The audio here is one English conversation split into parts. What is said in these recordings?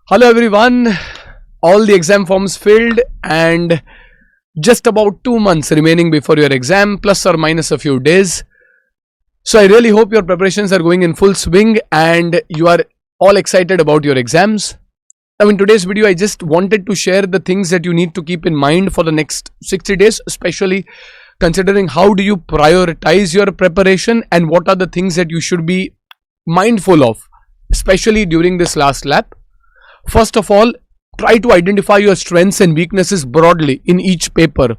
Hello everyone, all the exam forms filled and just about 2 months remaining before your exam, plus or minus a few days. So I really hope your preparations are going in full swing and you are all excited about your exams. Now in today's video, I just wanted to share the things that you need to keep in mind for the next 60 days, especially considering how do you prioritize your preparation and what are the things that you should be mindful of, especially during this last lap. First of all, try to identify your strengths and weaknesses broadly in each paper.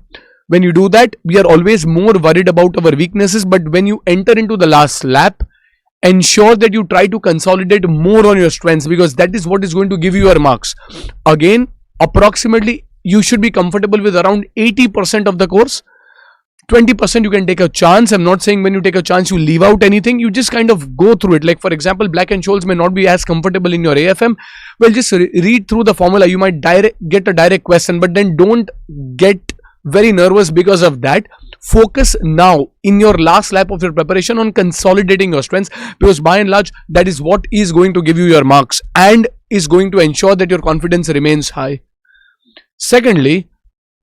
When you do that, we are always more worried about our weaknesses, but when you enter into the last lap, ensure that you try to consolidate more on your strengths because that is what is going to give you your marks. Again, approximately you should be comfortable with around 80% of the course. 20% you can take a chance. I'm not saying when you take a chance you leave out anything, you just kind of go through it. Like for example, Black and Scholes may not be as comfortable in your AFM. Well, just read through the formula. You might get a direct question, but then don't get very nervous because of that. Focus now in your last lap of your preparation on consolidating your strengths, because by and large that is what is going to give you your marks and is going to ensure that your confidence remains high. Secondly,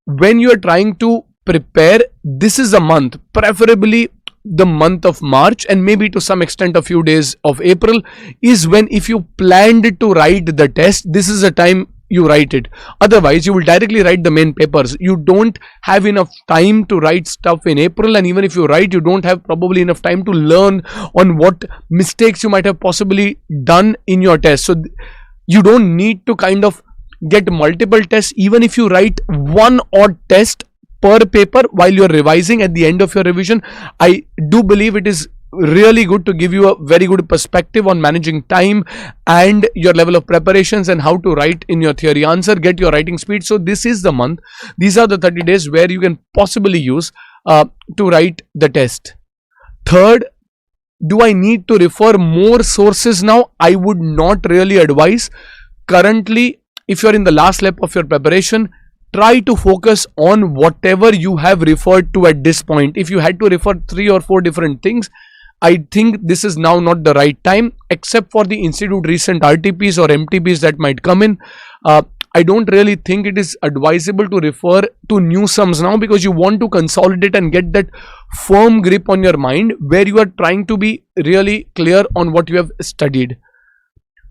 when you are trying to prepare, this is a month, preferably the month of March and maybe to some extent a few days of April, is when if you planned to write the test, this is the time you write it. Otherwise you will directly write the main papers. You don't have enough time to write stuff in April, and even if you write, you don't have probably enough time to learn on what mistakes you might have possibly done in your test. So you don't need to kind of get multiple tests. Even if you write one odd test per paper while you're revising at the end of your revision, I do believe it is really good to give you a very good perspective on managing time and your level of preparations and how to write in your theory answer, get your writing speed. So this is the month, these are the 30 days where you can possibly use to write the test. Third, do I need to refer more sources now? I would not really advise. Currently, if you're in the last lap of your preparation, try to focus on whatever you have referred to at this point. If you had to refer 3 or 4 different things, I think this is now not the right time, except for the institute recent RTPs or MTPs that might come in. I don't really think it is advisable to refer to new sums now, because you want to consolidate and get that firm grip on your mind where you are trying to be really clear on what you have studied.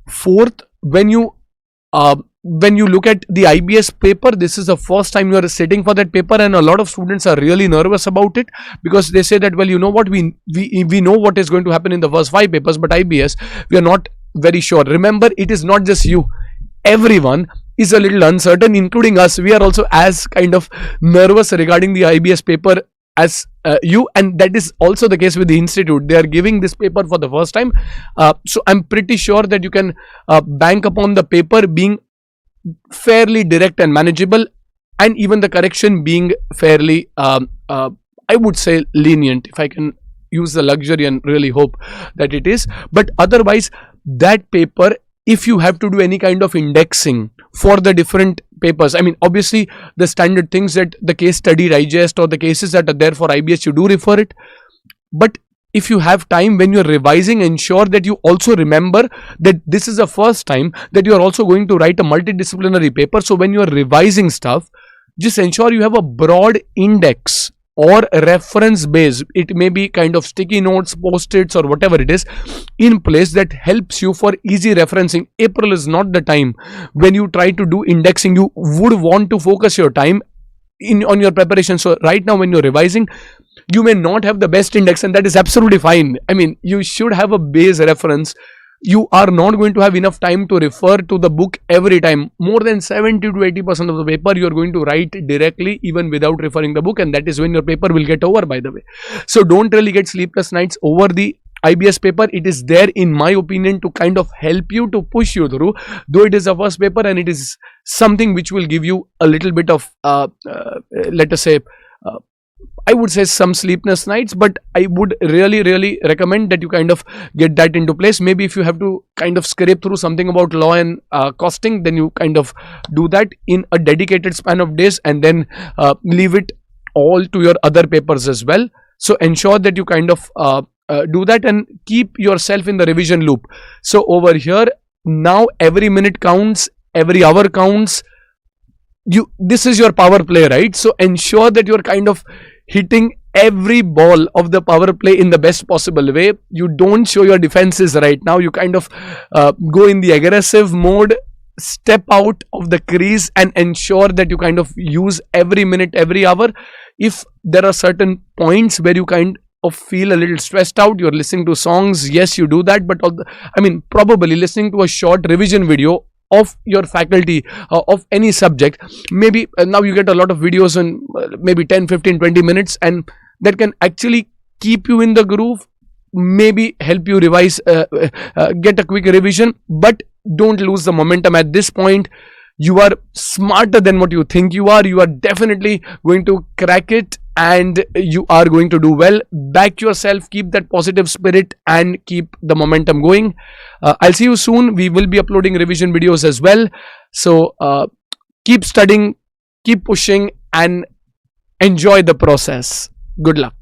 Fourth, when you look at the IBS paper, this is the first time you are sitting for that paper, and a lot of students are really nervous about it because they say that, well, you know what, we know what is going to happen in the first 5 papers, but IBS we are not very sure. Remember, it is not just you, everyone is a little uncertain, including us. We are also as kind of nervous regarding the IBS paper as you, and that is also the case with the institute. They are giving this paper for the first time, so I'm pretty sure that you can bank upon the paper being fairly direct and manageable, and even the correction being fairly I would say lenient, if I can use the luxury and really hope that it is. But otherwise, that paper, if you have to do any kind of indexing for the different papers, I mean obviously the standard things that the case study digest or the cases that are there for IBS, you do refer it. But if you have time when you're revising, ensure that you also remember that this is the first time that you're also going to write a multidisciplinary paper. So when you're revising stuff, just ensure you have a broad index or reference base. It may be kind of sticky notes, post-its or whatever it is in place that helps you for easy referencing. April is not the time when you try to do indexing. You would want to focus your time on your preparation. So right now when you're revising, you may not have the best index, and that is absolutely fine. I mean, you should have a base reference. You are not going to have enough time to refer to the book every time. More than 70 to 80% of the paper you are going to write directly even without referring the book, and that is when your paper will get over, by the way. So don't really get sleepless nights over the IBS paper. It is there, in my opinion, to kind of help you, to push you through, though it is a first paper and it is something which will give you a little bit of let us say I would say some sleepless nights, but I would really recommend that you kind of get that into place. Maybe if you have to kind of scrape through something about law and costing, then you kind of do that in a dedicated span of days, and then leave it all to your other papers as well. So ensure that you kind of do that and keep yourself in the revision loop. So over here, now every minute counts, every hour counts. This is your power play, right? So ensure that you're kind of hitting every ball of the power play in the best possible way. You don't show your defenses right now. You kind of go in the aggressive mode, step out of the crease, and ensure that you kind of use every minute, every hour. If there are certain points where you kind of feel a little stressed out, you're listening to songs, yes, you do that. But probably listening to a short revision video of your faculty of any subject, maybe now you get a lot of videos in maybe 10, 15, 20 minutes, and that can actually keep you in the groove, maybe help you revise, get a quick revision, but don't lose the momentum at this point. You are smarter than what you think you are. You are definitely going to crack it, and you are going to do well. Back yourself, keep that positive spirit, and keep the momentum going. I'll see you soon. We will be uploading revision videos as well. So keep studying, keep pushing, and enjoy the process. Good luck.